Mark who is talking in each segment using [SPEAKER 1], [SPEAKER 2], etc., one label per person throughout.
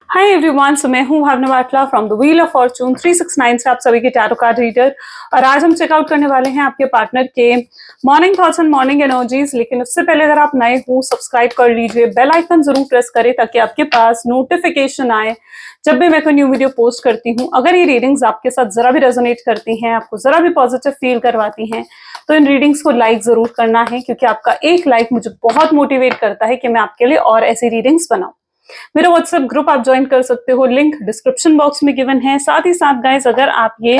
[SPEAKER 1] Hi everyone, so मैं हूँ Bhavna Batla from the wheel of fortune 369 से आप सभी के टैरो कार्ड रीडर। और आज हम चेकआउट करने वाले हैं आपके पार्टनर के morning thoughts and morning energies. लेकिन उससे पहले अगर आप नए हो, सब्सक्राइब कर लीजिए, बेल आइकन जरूर प्रेस करें ताकि आपके पास नोटिफिकेशन आए जब भी मैं कोई न्यू वीडियो पोस्ट करती हूँ। अगर ये रीडिंग्स आपके साथ जरा भी रेजोनेट करती हैं, आपको जरा भी पॉजिटिव फील करवाती हैं, तो इन रीडिंग्स को लाइक जरूर करना है, क्योंकि आपका एक लाइक मुझे बहुत मोटिवेट करता है कि मैं आपके लिए और ऐसी रीडिंग्स बनाऊं। मेरा व्हाट्सएप ग्रुप आप ज्वाइन कर सकते हो, लिंक डिस्क्रिप्शन बॉक्स में गिवन है। साथ ही साथ गाइस, अगर आप ये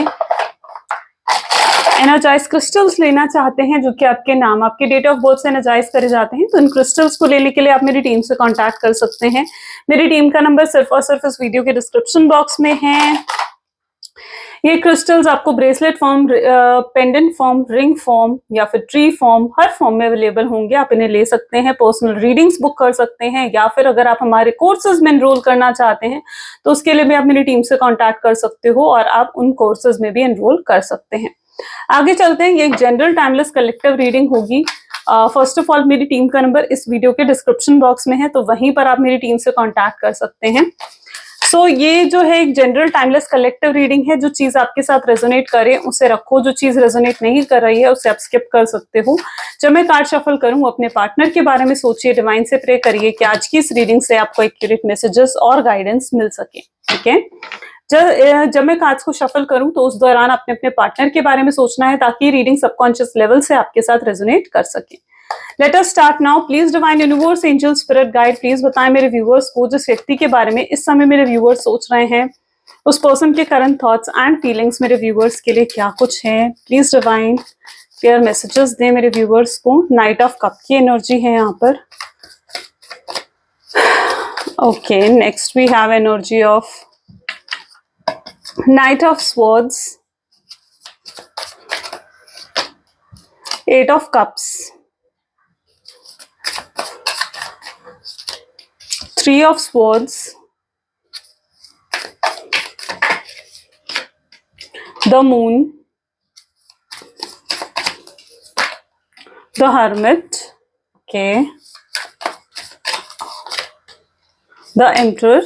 [SPEAKER 1] एनर्जाइज क्रिस्टल्स लेना चाहते हैं जो कि आपके नाम, आपके डेट ऑफ बर्थ से एनर्जाइज करे जाते हैं, तो इन क्रिस्टल्स को लेने के लिए आप मेरी टीम से कांटेक्ट कर सकते हैं। मेरी टीम का नंबर सिर्फ और सिर्फ इस वीडियो के डिस्क्रिप्शन बॉक्स में है। ये क्रिस्टल्स आपको bracelet form, pendant form, ring form या फिर ट्री फॉर्म, हर फॉर्म में अवेलेबल होंगे। आप इन्हें ले सकते हैं, पर्सनल रीडिंग्स बुक कर सकते हैं, या फिर अगर आप हमारे कोर्सेज में एनरोल करना चाहते हैं तो उसके लिए भी आप मेरी टीम से कांटेक्ट कर सकते हो और आप उन कोर्सेज में भी एनरोल कर सकते हैं। आगे चलते हैं। ये एक जनरल टाइमलेस कलेक्टिव रीडिंग होगी। फर्स्ट ऑफ ऑल, मेरी टीम का नंबर इस वीडियो के डिस्क्रिप्शन बॉक्स में है, तो वहीं पर आप मेरी टीम से कांटेक्ट कर सकते हैं। ये जो है एक जनरल टाइमलेस कलेक्टिव रीडिंग है। जो चीज आपके साथ रेजोनेट करे उसे रखो, जो चीज रेजोनेट नहीं कर रही है उसे आप स्किप कर सकते हो। जब मैं कार्ड शफल करूं, अपने पार्टनर के बारे में सोचिए, डिवाइन से प्रे करिए कि आज की इस रीडिंग से आपको एक्यूरेट मैसेजेस और गाइडेंस मिल सके। ठीक है, जब मैं कार्ड्स को शफल करूं तो उस दौरान आपने अपने पार्टनर के बारे में सोचना है ताकि रीडिंग सबकॉन्शियस लेवल से आपके साथ रेजोनेट कर सके। Let us start now. Please divine universe, angel, spirit guide, please बताएं मेरे व्यूअर्स को, जिस व्यक्ति के बारे में इस समय मेरे व्यूअर्स सोच रहे हैं, उस पर्सन के करंट थॉट्स एंड फीलिंग्स मेरे व्यूअर्स के लिए क्या कुछ है। प्लीज डिवाइन क्लियर मैसेजेस दें मेरे व्यूअर्स को। नाइट ऑफ कप की एनर्जी है यहाँ पर। Okay, next we have energy of knight of swords, eight of cups, Three of Swords, the Moon, the Hermit, okay, the Emperor,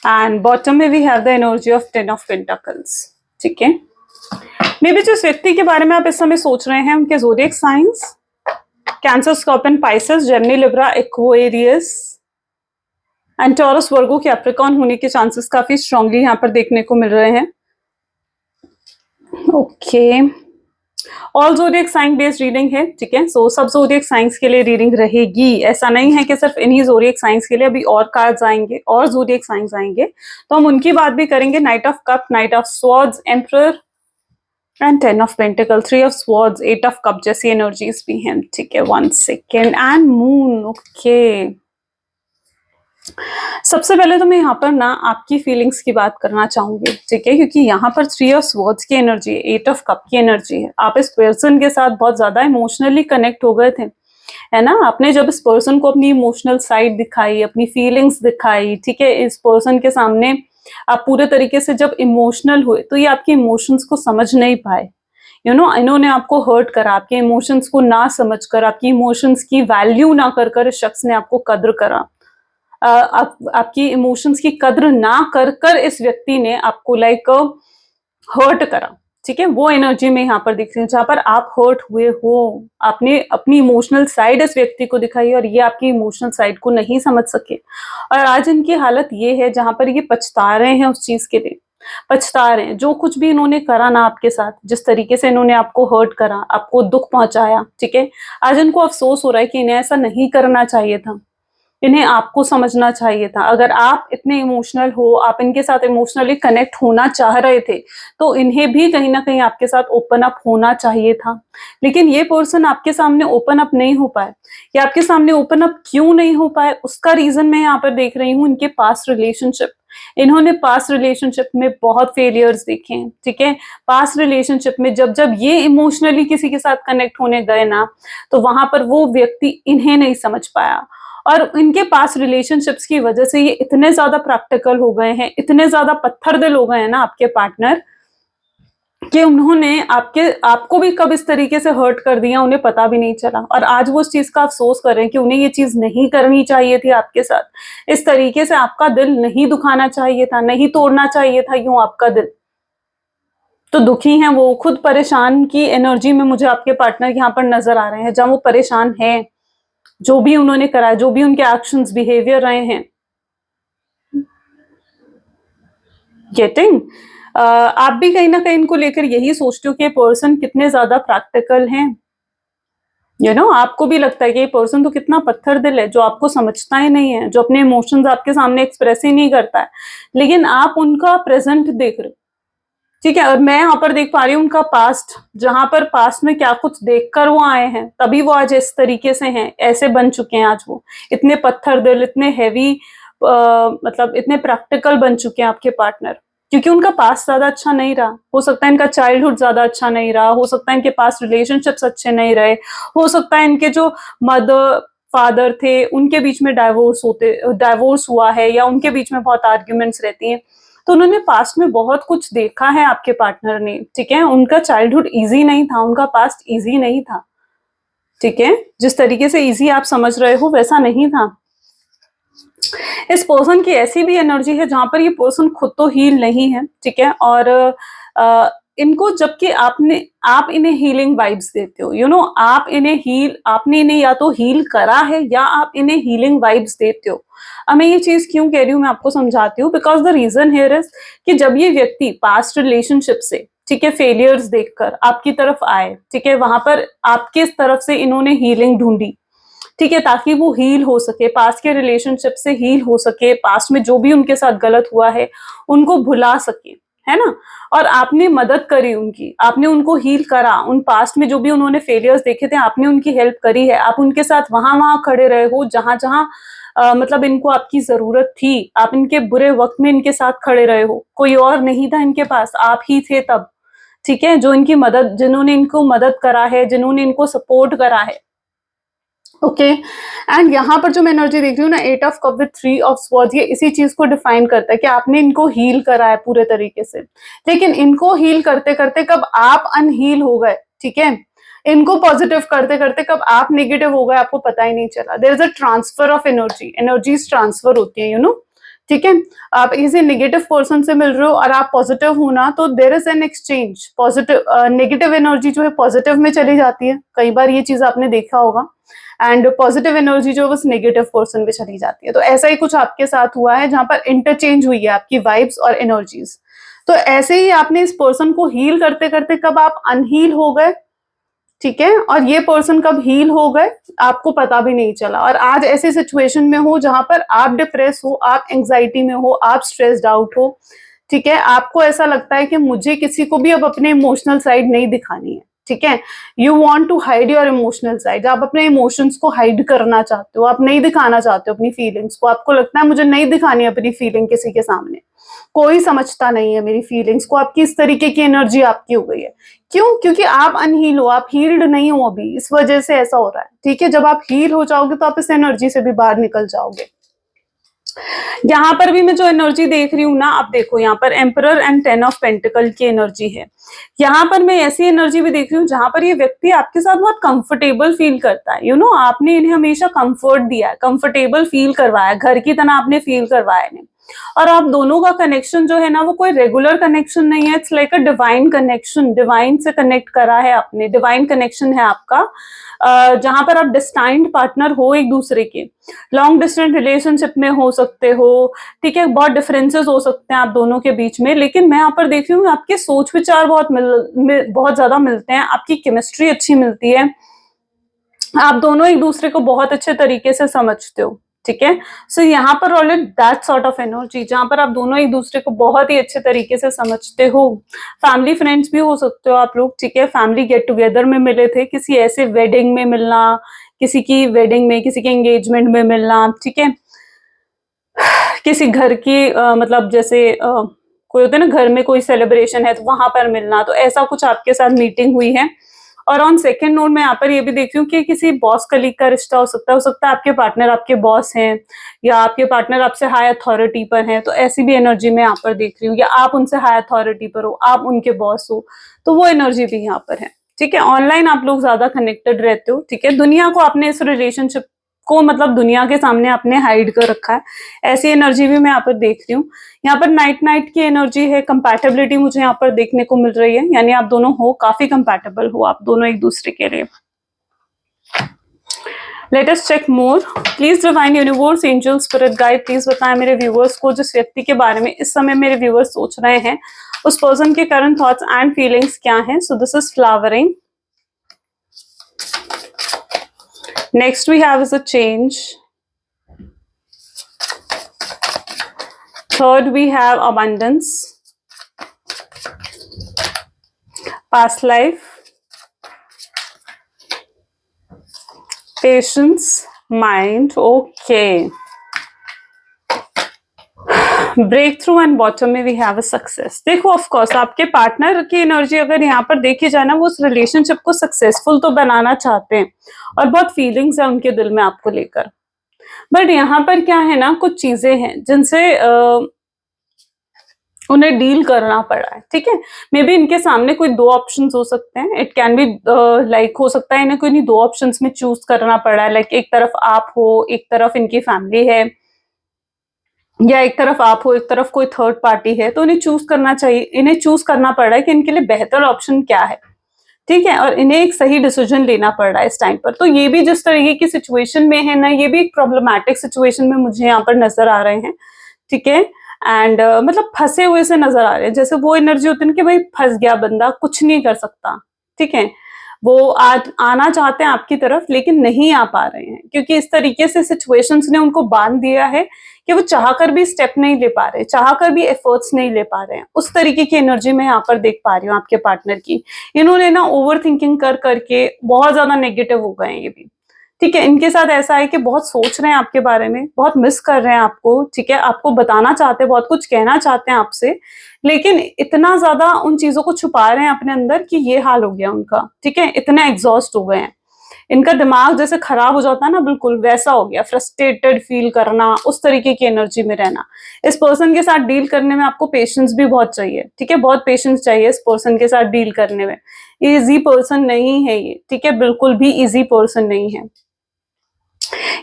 [SPEAKER 1] and bottom में we have the energy of Ten of Pentacles. ठीक है, may be जिस व्यक्ति के बारे में आप इस समय सोच रहे हैं उनके zodiac science cancer, scorpion, Pisces, Gemini, Libra, Aquarius and taurus, Virgo, Capricorn होने के चांसेस काफी स्ट्रांगली यहाँ पर देखने को मिल रहे हैं। Okay, all zodiac sign based reading है। ठीक है, सो सब ज़ोडिएक साइंस के लिए रीडिंग रहेगी। ऐसा नहीं है कि सिर्फ इन्हीं ज़ोडिएक साइंस के लिए, अभी और कार्ड्स आएंगे और ज़ोडिएक साइंस आएंगे तो हम उनकी बात भी करेंगे। Night of cup, night of swords, emperor and 10 of pentacle, 3 of swords, 8 of cup जैसी एनर्जीज भी हैं। ठीक है, 1 सेकेंड, एंड मून। ओके, सबसे पहले तो मैं यहाँ पर ना आपकी फीलिंग्स की बात करना चाहूंगी। ठीक है, क्योंकि यहाँ पर 3 ऑफ स्वॉर्ड्स की एनर्जी है, 8 ऑफ कप की एनर्जी है। आप इस पर्सन के साथ बहुत ज्यादा इमोशनली कनेक्ट हो गए थे, है ना। आपने जब इस पर्सन को अपनी इमोशनल साइड दिखाई, अपनी फीलिंग्स दिखाई, ठीक है, इस पर्सन के सामने आप पूरे तरीके से जब इमोशनल हुए तो ये आपके इमोशंस को समझ नहीं पाए। इन्होंने आपको हर्ट करा, आपके इमोशंस को ना समझकर, आपकी इमोशंस की वैल्यू ना कर इस शख्स ने आपको कद्र करा। आपकी इमोशंस की कद्र ना कर इस व्यक्ति ने आपको लाइक हर्ट करा। ठीक है, वो एनर्जी में यहाँ पर दिख रही है जहां पर आप हर्ट हुए हो। आपने अपनी इमोशनल साइड इस व्यक्ति को दिखाई और ये आपकी इमोशनल साइड को नहीं समझ सके, और आज इनकी हालत ये है जहां पर ये पछता रहे हैं उस चीज के लिए, पछता रहे हैं जो कुछ भी इन्होंने करा ना आपके साथ, जिस तरीके से इन्होंने आपको हर्ट करा, आपको दुख पहुंचाया। ठीक है, आज इनको अफसोस हो रहा है कि इन्हें ऐसा नहीं करना चाहिए था, इन्हें आपको समझना चाहिए था। अगर आप इतने इमोशनल हो, आप इनके साथ इमोशनली कनेक्ट होना चाह रहे थे, तो इन्हें भी कहीं ना कहीं आपके साथ ओपन अप होना चाहिए था। लेकिन ये पर्सन आपके सामने ओपन अप नहीं हो पाए। ये आपके सामने ओपन अप क्यों नहीं हो पाए, उसका रीजन मैं यहाँ पर देख रही हूँ इनके पास्ट रिलेशनशिप। इन्होंने पास्ट रिलेशनशिप में बहुत फेलियर्स देखे हैं। ठीक है, पास्ट रिलेशनशिप में जब जब ये इमोशनली किसी के साथ कनेक्ट होने गए ना, तो वहां पर वो व्यक्ति इन्हें नहीं समझ पाया, और इनके पास रिलेशनशिप्स की वजह से ये इतने ज्यादा प्रैक्टिकल हो गए हैं, इतने ज्यादा पत्थर दिल हो गए हैं ना आपके पार्टनर, कि उन्होंने आपको भी कब इस तरीके से हर्ट कर दिया उन्हें पता भी नहीं चला, और आज वो उस चीज का अफसोस कर रहे हैं कि उन्हें ये चीज नहीं करनी चाहिए थी आपके साथ। इस तरीके से आपका दिल नहीं दुखाना चाहिए था, नहीं तोड़ना चाहिए था यूं आपका दिल। तो दुखी हैं वो, खुद परेशान की एनर्जी में मुझे आपके पार्टनर यहाँ पर नजर आ रहे हैं, जहां वो परेशान है, जो भी उन्होंने करा, जो भी उनके एक्शंस बिहेवियर रहे हैं। गेटिंग आप भी कहीं ना कहीं इनको लेकर यही सोचते हो कि ये पर्सन कितने ज्यादा प्रैक्टिकल हैं। आपको भी लगता है कि ये पर्सन तो कितना पत्थर दिल है, जो आपको समझता ही नहीं है, जो अपने इमोशंस आपके सामने एक्सप्रेस ही नहीं करता है, लेकिन आप उनका प्रेजेंट देख रहे हो। ठीक है, और मैं यहाँ पर देख पा रही हूँ उनका पास्ट, जहां पर पास्ट में क्या कुछ देखकर वो आए हैं, तभी वो आज इस तरीके से हैं, ऐसे बन चुके हैं आज वो, इतने पत्थर दिल, इतने हैवी, मतलब इतने प्रैक्टिकल बन चुके हैं आपके पार्टनर, क्योंकि उनका पास्ट ज्यादा अच्छा नहीं रहा। हो सकता है इनका चाइल्डहुड ज्यादा अच्छा नहीं रहा, हो सकता है इनके पास रिलेशनशिप्स अच्छे नहीं रहे, हो सकता है इनके जो मदर फादर थे उनके बीच में डाइवोर्स हुआ है, या उनके बीच में बहुत आर्ग्यूमेंट्स रहती हैं। तो उन्होंने पास्ट में बहुत कुछ देखा है आपके पार्टनर ने। ठीक है, उनका चाइल्डहुड इजी नहीं था, उनका पास्ट इजी नहीं था। ठीक है, जिस तरीके से इजी आप समझ रहे हो वैसा नहीं था। इस पर्सन की ऐसी भी एनर्जी है जहां पर ये पर्सन खुद तो हील नहीं है। ठीक है, और इनको, जबकि आप इन्हें हीलिंग वाइब्स देते हो, आपने इन्हें या तो हील करा है या आप इन्हें हीलिंग वाइब्स देते हो। अब मैं ये चीज क्यों कह रही हूँ, मैं आपको समझाती हूँ। Because the reason here is कि जब ये व्यक्ति पास्ट रिलेशनशिप से, ठीक है, फेलियर्स देखकर आपकी तरफ आए, ठीक है, वहां पर आपके तरफ से इन्होंने हीलिंग ढूंढी। ठीक है, ताकि वो हील हो सके, पास्ट के रिलेशनशिप से हील हो सके, पास्ट में जो भी उनके साथ गलत हुआ है उनको भुला सके, है ना। और आपने मदद करी उनकी, आपने उनको हील करा, उन पास्ट में जो भी उन्होंने फेलियर्स देखे थे आपने उनकी हेल्प करी है। आप उनके साथ वहां वहां खड़े रहे हो जहां जहां मतलब इनको आपकी जरूरत थी। आप इनके बुरे वक्त में इनके साथ खड़े रहे हो, कोई और नहीं था इनके पास, आप ही थे तब। ठीक है, जो इनकी मदद, जिन्होंने इनको मदद करा है, जिन्होंने इनको सपोर्ट करा है। ओके, एंड यहाँ पर जो मैं एनर्जी देख रही हूँ ना, 8 of cup with 3 of swords, ये इसी चीज को डिफाइन करता है कि आपने इनको हील करा है पूरे तरीके से, लेकिन इनको हील करते करते कब आप अनहील हो गए, ठीक है, इनको पॉजिटिव करते करते कब आप नेगेटिव हो गए आपको पता ही नहीं चला। There is a transfer of energy, energies transfer होती है, ठीक है। आप किसी नेगेटिव पर्सन से मिल रहे हो और आप पॉजिटिव हो ना, तो there is an exchange, positive negative energy जो है पॉजिटिव में चली जाती है, कई बार ये चीज आपने देखा होगा, एंड पॉजिटिव एनर्जी जो बस नेगेटिव पर्सन में चली जाती है। तो ऐसा ही कुछ आपके साथ हुआ है जहां पर इंटरचेंज हुई है आपकी वाइब्स और एनर्जीज। तो ऐसे ही आपने इस पर्सन को हील करते करते कब आप अनहील हो गए, ठीक है, और ये पर्सन कब हील हो गए आपको पता भी नहीं चला। और आज ऐसे सिचुएशन में हो जहां पर आप डिप्रेस हो, आप एंजाइटी में हो, आप स्ट्रेस्ड आउट हो, ठीक है, आपको ऐसा लगता है कि मुझे किसी को भी अब अपने इमोशनल साइड नहीं दिखानी है। ठीक है, you want to hide your emotional side, आप अपने इमोशंस को हाइड करना चाहते हो, आप नहीं दिखाना चाहते हो अपनी फीलिंग्स को। आपको लगता है मुझे नहीं दिखानी है अपनी फीलिंग किसी के सामने, कोई समझता नहीं है मेरी फीलिंग्स को। आपकी इस तरीके की एनर्जी आपकी हो गई है। क्यों? क्योंकि आप अनहील हो, आप हील्ड नहीं हो अभी, इस वजह से ऐसा हो रहा है। ठीक है, जब आप हील हो जाओगे तो आप इस एनर्जी से भी बाहर निकल जाओगे। यहाँ पर भी मैं जो एनर्जी देख रही हूँ ना, आप देखो यहाँ पर एम्परर एंड 10 ऑफ पेंटिकल की एनर्जी है। यहाँ पर मैं ऐसी एनर्जी भी देख रही हूँ जहां पर ये व्यक्ति आपके साथ बहुत कंफर्टेबल फील करता है। आपने इन्हें हमेशा कंफर्ट दिया है, कंफर्टेबल फील करवाया, घर की तरह आपने फील करवाया इन्हें। और आप दोनों का कनेक्शन जो है ना, वो कोई रेगुलर कनेक्शन नहीं है, it's like a divine connection, divine से कनेक्ट करा है आपने, डिवाइन कनेक्शन है आपका, जहां पर आप डिस्टाइंड पार्टनर हो एक दूसरे के, लॉन्ग डिस्टेंस रिलेशनशिप में हो सकते हो। ठीक है, बहुत डिफरेंसेस हो सकते हैं आप दोनों के बीच में, लेकिन मैं यहाँ पर देख रही हूँ आपके सोच विचार बहुत ज्यादा मिलते हैं, आपकी केमिस्ट्री अच्छी मिलती है, आप दोनों एक दूसरे को बहुत अच्छे तरीके से समझते हो। ठीक है, सो यहाँ पर already that sort of energy जहां पर आप दोनों एक दूसरे को बहुत ही अच्छे तरीके से समझते हो। फैमिली फ्रेंड्स भी हो सकते हो आप लोग। ठीक है, फैमिली गेट टुगेदर में मिले थे, किसी ऐसे वेडिंग में मिलना, किसी की वेडिंग में, किसी के एंगेजमेंट में मिलना। ठीक है, किसी घर की मतलब जैसे कोई होता है ना, घर में कोई सेलिब्रेशन है तो वहां पर मिलना, तो ऐसा कुछ आपके साथ मीटिंग हुई है। और ऑन सेकेंड नोट मैं यहाँ पर ये भी देख रही हूँ कि किसी बॉस कलीग का रिश्ता हो सकता है आपके पार्टनर आपके बॉस हैं, या आपके पार्टनर आपसे हाई अथॉरिटी पर हैं, तो ऐसी भी एनर्जी मैं यहाँ पर देख रही हूँ, या आप उनसे हाई अथॉरिटी पर हो, आप उनके बॉस हो, तो वो एनर्जी भी यहाँ पर है। ठीक है, ऑनलाइन आप लोग ज्यादा कनेक्टेड रहते हो। ठीक है, दुनिया को आपने इस रिलेशनशिप को मतलब दुनिया के सामने आपने हाइड कर रखा है, ऐसी एनर्जी भी मैं यहाँ पर देख रही हूँ। यहाँ पर नाइट नाइट की एनर्जी है, कंपैटिबिलिटी मुझे यहाँ पर देखने को मिल रही है, यानी आप दोनों हो काफी कंपैटिबल हो आप दोनों एक दूसरे के लिए। Let us check more. Please divine universe angel spirit guide please बताएं मेरे व्यूअर्स को जिस व्यक्ति के बारे में इस समय मेरे व्यूअर्स सोच रहे हैं, उस पर्सन के करंट थॉट्स एंड फीलिंग्स क्या हैं। So this is flowering. Next we have is a change. Third we have abundance, past life, patience, mind. Okay. Breakthrough and bottom में वी हैव अ सक्सेस। देखो of course आपके partner की energy अगर यहाँ पर देखी जाए ना, वो उस रिलेशनशिप को सक्सेसफुल तो बनाना चाहते हैं और बहुत फीलिंग्स है उनके दिल में आपको लेकर, बट यहाँ पर क्या है ना, कुछ चीजें हैं जिनसे उन्हें डील करना पड़ा है। ठीक है, मे बी इनके सामने कोई दो ऑप्शंस हो सकते हैं, इट कैन बी लाइक हो सकता है इन्हें कोई नहीं दो ऑप्शंस में चूज करना पड़ा है, लाइक एक तरफ आप हो एक तरफ इनकी फैमिली है, या एक तरफ आप हो एक तरफ कोई थर्ड पार्टी है, तो इन्हें चूज करना चाहिए, इन्हें चूज करना पड़ रहा है कि इनके लिए बेहतर ऑप्शन क्या है। ठीक है, और इन्हें एक सही डिसीजन लेना पड़ रहा है इस टाइम पर। तो ये भी जिस तरीके की सिचुएशन में है ना, ये भी एक प्रॉब्लमैटिक सिचुएशन में मुझे यहाँ पर नजर आ रहे हैं। ठीक है, एंड मतलब फंसे हुए से नजर आ रहे हैं, जैसे वो एनर्जी होती है कि भाई फंस गया बंदा, कुछ नहीं कर सकता। ठीक है, वो आज आना चाहते हैं आपकी तरफ लेकिन नहीं आ पा रहे हैं, क्योंकि इस तरीके से सिचुएशंस ने उनको बांध दिया है कि वो चाहकर भी स्टेप नहीं ले पा रहे, चाहकर भी एफर्ट्स नहीं ले पा रहे हैं। उस तरीके की एनर्जी मैं यहाँ पर देख पा रही हूँ आपके पार्टनर की। इन्होंने ना ओवर थिंकिंग कर करके बहुत ज्यादा नेगेटिव हो गए हैं ये भी। ठीक है, इनके साथ ऐसा है कि बहुत सोच रहे हैं आपके बारे में, बहुत मिस कर रहे हैं आपको। ठीक है, आपको बताना चाहते हैं, बहुत कुछ कहना चाहते हैं आपसे, लेकिन इतना ज्यादा उन चीजों को छुपा रहे हैं अपने अंदर कि ये हाल हो गया उनका। ठीक है, इतने एग्जॉस्ट हो गए हैं, इनका दिमाग जैसे खराब हो जाता है ना, बिल्कुल वैसा हो गया, फ्रस्ट्रेटेड फील करना, उस तरीके की एनर्जी में रहना। इस पर्सन के साथ डील करने में आपको पेशेंस भी बहुत चाहिए। ठीक है, बहुत पेशेंस चाहिए इस पर्सन के साथ डील करने में। इजी पर्सन नहीं है ये। ठीक है, बिल्कुल भी इजी पर्सन नहीं है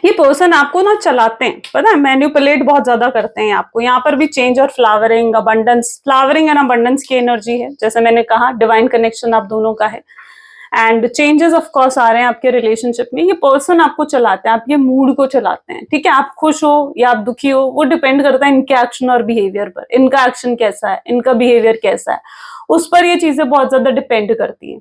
[SPEAKER 1] ये पर्सन। आपको ना चलाते हैं, पता है, मैनिपुलेट बहुत ज्यादा करते हैं आपको। यहाँ पर भी चेंज और flowering, abundance, flowering and abundance की एनर्जी है, जैसे मैंने कहा डिवाइन कनेक्शन आप दोनों का है, एंड चेंजेस ऑफ कोर्स आ रहे हैं आपके रिलेशनशिप में। ये पर्सन आपको चलाते हैं, आप ये मूड को चलाते हैं। ठीक है, आप खुश हो या आप दुखी हो, वो डिपेंड करता है इनके एक्शन और बिहेवियर पर। इनका एक्शन कैसा है, इनका बिहेवियर कैसा है, उस पर ये चीजें बहुत ज्यादा डिपेंड करती हैं।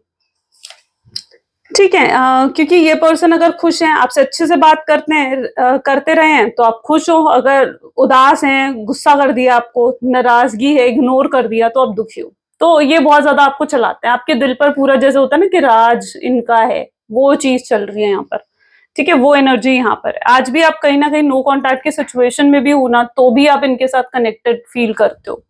[SPEAKER 1] ठीक है, क्योंकि ये पर्सन अगर खुश हैं, आपसे अच्छे से बात करते हैं, करते रहे हैं तो आप खुश हो। अगर उदास हैं, गुस्सा कर दिया आपको, नाराजगी है, इग्नोर कर दिया, तो आप दुखी हो। तो ये बहुत ज्यादा आपको चलाते हैं, आपके दिल पर पूरा जैसे होता है ना कि राज इनका है, वो चीज चल रही है यहाँ पर। ठीक है, वो एनर्जी यहाँ पर है। आज भी आप कहीं ना कहीं नो कॉन्टैक्ट की सिचुएशन में भी हो ना, तो भी आप इनके साथ कनेक्टेड फील करते हो।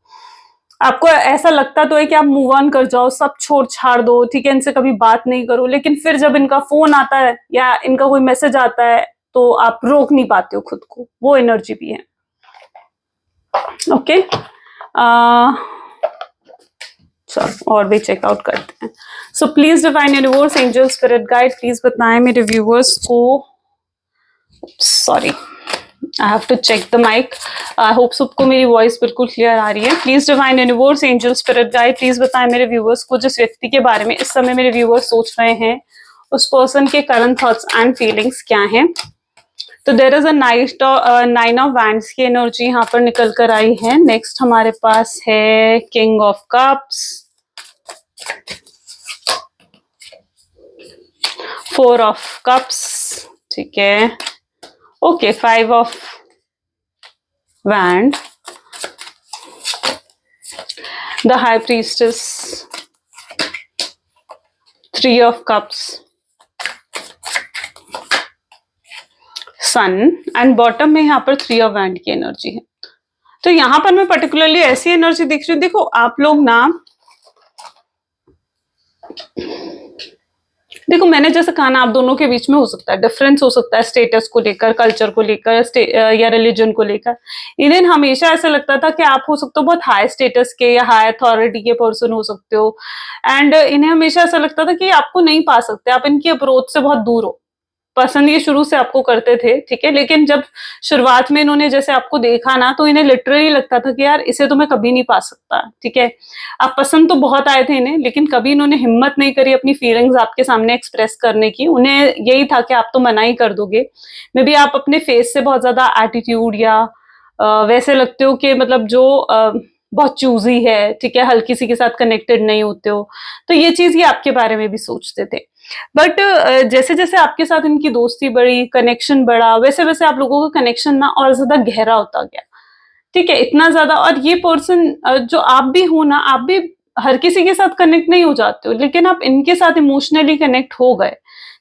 [SPEAKER 1] आपको ऐसा लगता तो है कि आप मूव ऑन कर जाओ, सब छोड़ छाड़ दो, ठीक है, इनसे कभी बात नहीं करो, लेकिन फिर जब इनका फोन आता है या इनका कोई मैसेज आता है तो आप रोक नहीं पाते हो खुद को। वो एनर्जी भी है। ओके, चलो और भी चेकआउट करते हैं। So please divine universe angel spirit guide please बताएं मेरे व्यूअर्स को। Sorry, I have to check the mic. I hope सबको मेरी वॉइस बिल्कुल क्लियर आ रही है। Please divine universe angel spirit guide please बताएं मेरे व्यूअर्स को जिस व्यक्ति के बारे में इस समय मेरे व्यूअर्स सोच रहे हैं, उस पर्सन के करंट थॉट्स एंड फीलिंग्स क्या हैं। तो there is a nine of wands की एनर्जी यहाँ पर निकल कर आई है। नेक्स्ट हमारे पास है king of cups, 4 of cups, ठीक है, okay, 5 of wand, the high priestess, 3 of cups, sun, and bottom में यहाँ पर 3 ऑफ वैंड की एनर्जी है। तो यहाँ पर मैं पर्टिकुलरली ऐसी एनर्जी दिख रही हूँ, देखो आप लोग ना देखो मैंने जैसे कहा ना, आप दोनों के बीच में हो सकता है डिफरेंस, हो सकता है स्टेटस को लेकर, कल्चर को लेकर, या रिलीजन को लेकर। इन्हें हमेशा ऐसा लगता था कि आप हो सकते हो बहुत हाई स्टेटस के या हाई अथॉरिटी के पर्सन हो सकते हो, एंड इन्हें हमेशा ऐसा लगता था कि आपको नहीं पा सकते, आप इनकी अप्रोच से बहुत दूर हो। पसंद ये शुरू से आपको करते थे, ठीक है, लेकिन जब शुरुआत में इन्होंने जैसे आपको देखा ना, तो इन्हें लिटरली लगता था कि यार इसे तो मैं कभी नहीं पा सकता, ठीक है। आप पसंद तो बहुत आए थे इन्हें, लेकिन कभी इन्होंने हिम्मत नहीं करी अपनी फीलिंग्स आपके सामने एक्सप्रेस करने की। उन्हें यही था कि आप तो मना ही कर दोगे। मे बी आप अपने फेस से बहुत ज्यादा एटीट्यूड या वैसे लगते हो कि मतलब जो बहुत चूजी है, ठीक है, हर किसी के साथ कनेक्टेड नहीं होते हो। तो ये चीज ये आपके बारे में भी सोचते थे। बट जैसे जैसे आपके साथ इनकी दोस्ती बढ़ी, कनेक्शन बढ़ा, वैसे वैसे आप लोगों का कनेक्शन ना और ज्यादा गहरा होता गया, ठीक है, इतना ज्यादा। और ये पर्सन जो आप भी हो ना, आप भी हर किसी के साथ कनेक्ट नहीं हो जाते हो, लेकिन आप इनके साथ इमोशनली कनेक्ट हो गए,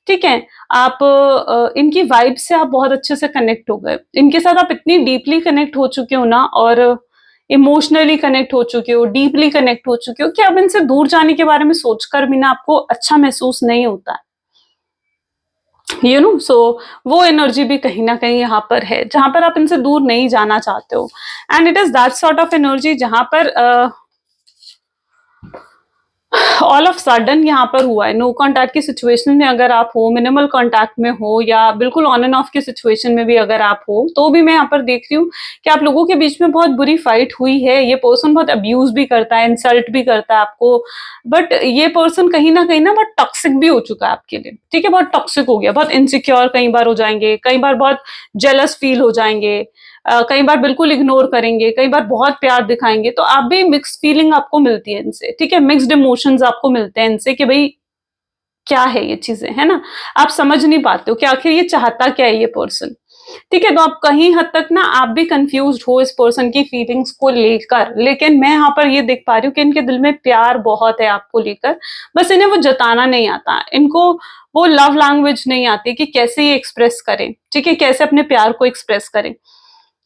[SPEAKER 1] ठीक है। आप इनकी वाइब से आप बहुत अच्छे से कनेक्ट हो गए, इनके साथ आप इतनी डीपली कनेक्ट हो चुके हो ना, और इमोशनली कनेक्ट हो चुके हो, डीपली कनेक्ट हो चुके हो, कि अब इनसे दूर जाने के बारे में सोचकर भी ना आपको अच्छा महसूस नहीं होता है, यू नो। सो वो एनर्जी भी कहीं ना कहीं यहाँ पर है, जहां पर आप इनसे दूर नहीं जाना चाहते हो। And it is that sort of energy जहां पर ऑल ऑफ सडन यहाँ पर हुआ है। नो कॉन्टैक्ट की सिचुएशन में अगर आप हो, मिनिमल कॉन्टैक्ट में हो, या बिल्कुल ऑन एंड ऑफ की सिचुएशन में भी अगर आप हो, तो भी मैं यहाँ पर देख रही हूँ कि आप लोगों के बीच में बहुत बुरी फाइट हुई है। ये पर्सन बहुत अब्यूज भी करता है, इंसल्ट भी करता है आपको, बट ये पर्सन कहीं ना बहुत टॉक्सिक भी हो चुका है आपके लिए, ठीक है, बहुत टॉक्सिक हो गया, बहुत इनसिक्योर कई बार हो जाएंगे, कई बार बहुत जेलस फील हो जाएंगे, कई बार बिल्कुल इग्नोर करेंगे, कई बार बहुत प्यार दिखाएंगे। तो आप भी मिक्स फीलिंग आपको मिलती है इनसे, ठीक है, मिक्स्ड इमोशंस आपको मिलते हैं इनसे कि भाई क्या है ये चीजें, है ना। आप समझ नहीं पाते हो कि आखिर ये चाहता क्या है ये पर्सन, ठीक है। तो आप कहीं हद तक ना आप भी कंफ्यूज हो इस पर्सन की फीलिंग्स को लेकर, लेकिन मैं यहाँ पर ये देख पा रही हूँ कि इनके दिल में प्यार बहुत है आपको लेकर, बस इन्हें वो जताना नहीं आता, इनको वो लव लैंग्वेज नहीं आती कि कैसे ये एक्सप्रेस करें, ठीक है, कैसे अपने प्यार को एक्सप्रेस करें।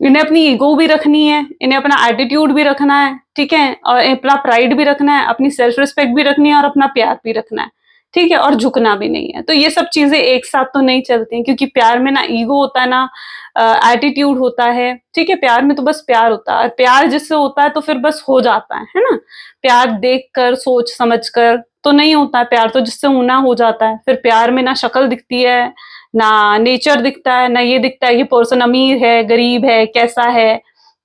[SPEAKER 1] इन्हें अपनी ईगो भी रखनी है, इन्हें अपना एटीट्यूड भी रखना है, ठीक है, और अपना प्राइड भी रखना है, अपनी सेल्फ रिस्पेक्ट भी रखनी है, और अपना प्यार भी रखना है, ठीक है, और झुकना भी नहीं है। तो ये सब चीजें एक साथ तो नहीं चलती, क्योंकि प्यार में ना ईगो होता है, ना एटीट्यूड होता है, ठीक है। प्यार में तो बस प्यार होता है, और प्यार जिससे होता है तो फिर बस हो जाता है ना। प्यार देख कर, सोच समझ कर तो नहीं होता है, प्यार तो जिससे होना हो जाता है। फिर प्यार में ना शक्ल दिखती है, ना नेचर दिखता है, ना ये दिखता है कि पर्सन अमीर है, गरीब है, कैसा है,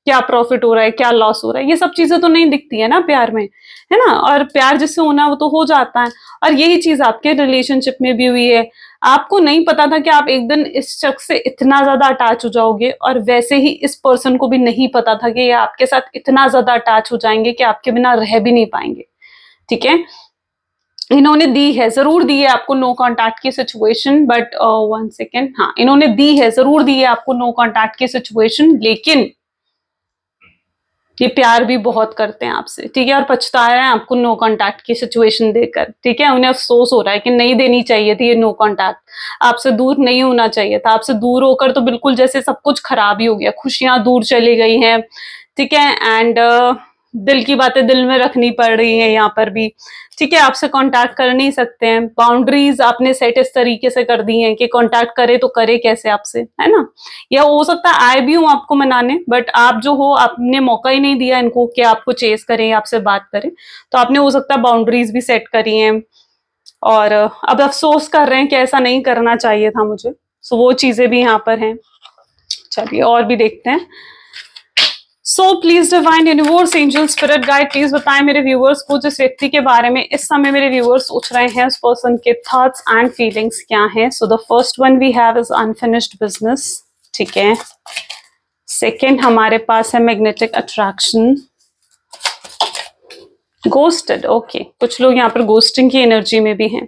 [SPEAKER 1] क्या प्रॉफिट हो रहा है, क्या लॉस हो रहा है, ये सब चीजें तो नहीं दिखती है ना प्यार में, है ना। और प्यार जिससे होना वो तो हो जाता है। और यही चीज आपके रिलेशनशिप में भी हुई है। आपको नहीं पता था कि आप एक दिन इस शख्स से इतना ज्यादा अटैच हो जाओगे, और वैसे ही इस पर्सन को भी नहीं पता था कि ये आपके साथ इतना ज्यादा अटैच हो जाएंगे कि आपके बिना रह भी नहीं पाएंगे, ठीक है। इन्होंने दी है, जरूर दी है आपको नो कॉन्टैक्ट की सिचुएशन, बट वन सेकेंड, हाँ इन्होंने दी है, जरूर दी है आपको नो कॉन्टैक्ट की सिचुएशन, लेकिन ये प्यार भी बहुत करते हैं आपसे, ठीक है, और पछता रहे हैं आपको नो कॉन्टैक्ट की सिचुएशन देकर, ठीक है। उन्हें अफसोस हो रहा है कि नहीं देनी चाहिए थी ये नो कॉन्टैक्ट, आपसे दूर नहीं होना चाहिए था, आपसे दूर होकर तो बिल्कुल जैसे सब कुछ खराब ही हो गया, खुशियां दूर चली गई हैं, ठीक है। एंड दिल की बातें दिल में रखनी पड़ रही है यहाँ पर भी, ठीक है। आपसे कांटेक्ट कर नहीं सकते हैं, बाउंड्रीज आपने सेट इस तरीके से कर दी हैं कि कांटेक्ट करे तो करे कैसे आपसे, है ना। या हो सकता है आए भी हूँ आपको मनाने, बट आप जो हो, आपने मौका ही नहीं दिया इनको कि आपको चेस करें, आपसे बात करें। तो आपने हो सकता है बाउंड्रीज भी सेट करी हैं, और अब अफसोस कर रहे हैं कि ऐसा नहीं करना चाहिए था मुझे। सो वो चीजें भी यहाँ पर हैं। चलिए और भी देखते हैं। So please divine universe angel spirit guide, please बताएं मेरे व्यूअर्स को, जिस व्यक्ति के बारे में इस समय मेरे व्यूअर्स सोच रहे हैं, उस पर्सन के थॉट्स एंड फीलिंग्स क्या हैं। So the first one we have is unfinished business, ठीक है। सेकेंड हमारे पास है मैग्नेटिक अट्रैक्शन, गोस्टेड, ओके, कुछ लोग यहाँ पर गोस्टिंग की एनर्जी में भी हैं।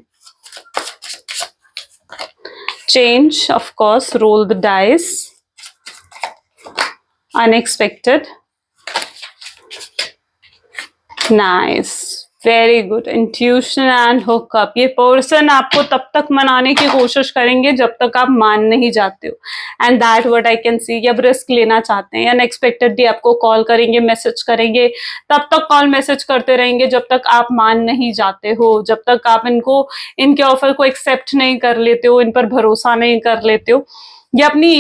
[SPEAKER 1] Change, of course, roll the dice, unexpected, nice, very good, intuition and hookup. ये पर्सन आपको तब तक मनाने की कोशिश करेंगे जब तक आप मान नहीं जाते हो, and that what I can see. ये अब रिस्क लेना चाहते हैं, अनएक्सपेक्टेडली आपको कॉल करेंगे, मैसेज करेंगे, तब तक कॉल मैसेज करते रहेंगे जब तक आप मान नहीं जाते हो, जब तक आप इनके ऑफर को एक्सेप्ट नहीं कर लेते हो, इन पर भरोसा नहीं कर लेते हो। ये अपनी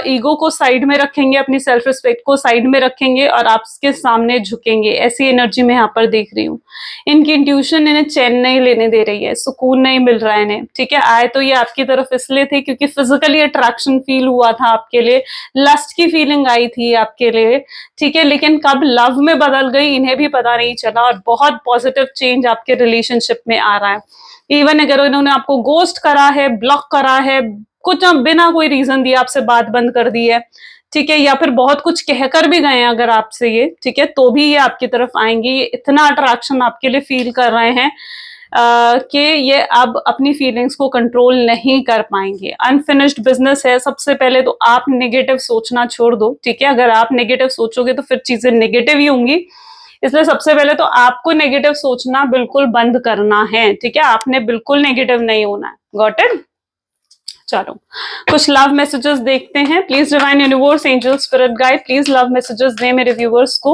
[SPEAKER 1] ईगो को साइड में रखेंगे, अपनी सेल्फ रिस्पेक्ट को साइड में रखेंगे और आपके सामने झुकेंगे। ऐसी एनर्जी मैं यहाँ पर देख रही हूँ। इनकी इंट्यूशन इन्हें चैन नहीं लेने दे रही है, सुकून नहीं मिल रहा है इन्हें, ठीक है। आए तो ये आपकी तरफ इसलिए थे क्योंकि फिजिकली अट्रैक्शन फील हुआ था आपके लिए, लस्ट की फीलिंग आई थी आपके लिए, ठीक है। लेकिन कब लव में बदल गई इन्हें भी पता नहीं चला, और बहुत पॉजिटिव चेंज आपके रिलेशनशिप में आ रहा है। इवन अगर इन्होंने आपको गोस्ट करा है, ब्लॉक करा है, कुछ बिना कोई रीजन दिए आपसे बात बंद कर दी है, ठीक है, या फिर बहुत कुछ कहकर भी गए हैं अगर आपसे ये, ठीक है, तो भी ये आपकी तरफ आएंगे। ये इतना अट्रैक्शन आपके लिए फील कर रहे हैं कि ये अब अपनी फीलिंग्स को कंट्रोल नहीं कर पाएंगे। अनफिनिश्ड बिजनेस है। सबसे पहले तो आप नेगेटिव सोचना छोड़ दो, ठीक है। अगर आप नेगेटिव सोचोगे तो फिर चीजें नेगेटिव ही होंगी, इसलिए सबसे पहले तो आपको नेगेटिव सोचना बिल्कुल बंद करना है, ठीक है। आपने बिल्कुल नेगेटिव नहीं होना है। Got it? चलो कुछ लव मैसेजेस देखते हैं। Please divine universe, angel, spirit guide, please love messages दें मेरे व्यूअर्स को।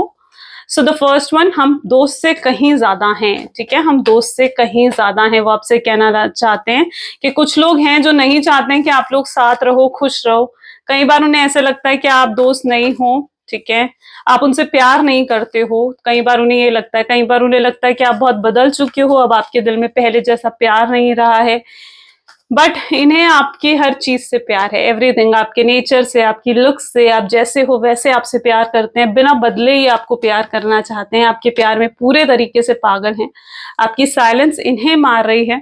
[SPEAKER 1] सो द फर्स्ट वन, हम दोस्त से कहीं ज्यादा हैं, ठीक है। हम दोस्त से कहीं ज्यादा हैं, वो आपसे कहना चाहते हैं कि कुछ लोग हैं जो नहीं चाहते हैं कि आप लोग साथ रहो, खुश रहो। कई बार उन्हें ऐसा लगता है कि आप दोस्त नहीं हो, ठीक है, आप उनसे प्यार नहीं करते हो। कई बार उन्हें ये लगता है, कई बार उन्हें लगता है कि आप बहुत बदल चुके हो, अब आपके दिल में पहले जैसा प्यार नहीं रहा है। बट इन्हें आपकी हर चीज से प्यार है, एवरीथिंग, आपके नेचर से, आपकी लुक्स से, आप जैसे हो वैसे आपसे प्यार करते हैं, बिना बदले ही आपको प्यार करना चाहते हैं, आपके प्यार में पूरे तरीके से पागल हैं। आपकी साइलेंस इन्हें मार रही है,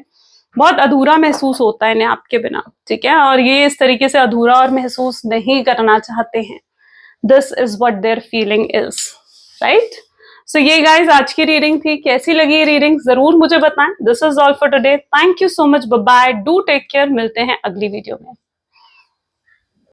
[SPEAKER 1] बहुत अधूरा महसूस होता है इन्हें आपके बिना, ठीक है, और ये इस तरीके से अधूरा और महसूस नहीं करना चाहते हैं। This is what their feeling is, right. So ये गाइज आज की रीडिंग थी। कैसी लगी रीडिंग जरूर मुझे बताएं। This is all for today. Thank you so much, bye bye, do take care. मिलते हैं अगली वीडियो में।